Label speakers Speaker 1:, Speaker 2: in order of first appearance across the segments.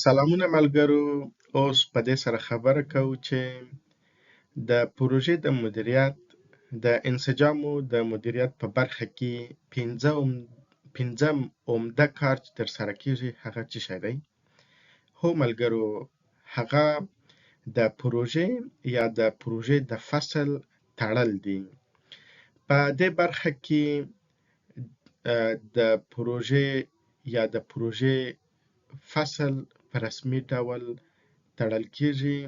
Speaker 1: سلامونه ملګرو! اوس په دې سره خبره کوو چې د پروژې د مدیریت د انسجامو د مدیریت په برخه کې پنځم عمده کار چې ترسره کیږي هغه څه شی دی؟ هو ملګرو، هغه د پروژې یا د پروژې د فصل تړل دي. په دې برخه کې د پروژې یا د پروژې فصل په رسمي ډول تړل کیږي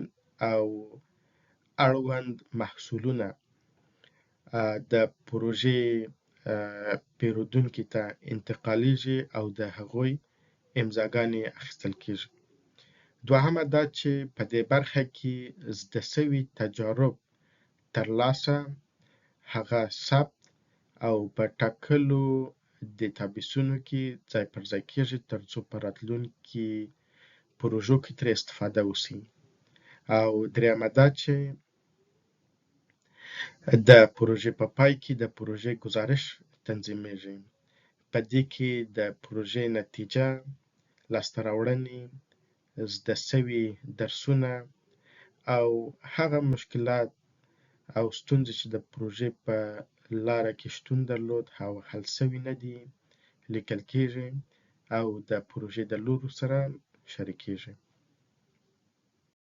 Speaker 1: او اړوند محصولونه د پروژې پیرودونکي ته انتقالیږي او د هغوی امضاګانې اخیستل کیږي. دوهمه دا چې په دې برخه کې زده سوي تجارب ترلاسه، هغه ثبت او په ټاکلو ډیټابیسونو کې ځای پر ځای کیږي ترڅو په راتلونکي پروژو کې ترې استفاده وشي. او دریمه دا چې د پروژې په پای کې د پروژې ګزارش تنظیمیږي. په دې کې د پروژې نتیجه، لاسته راوړنې، زده سوي درسونه او هغه مشکلات او ستونزې چې د پروژې په لاره کې شتون درلود او حل سوي نه دي لیکل کیږي او د پروژې د لورو سره شریکیږي.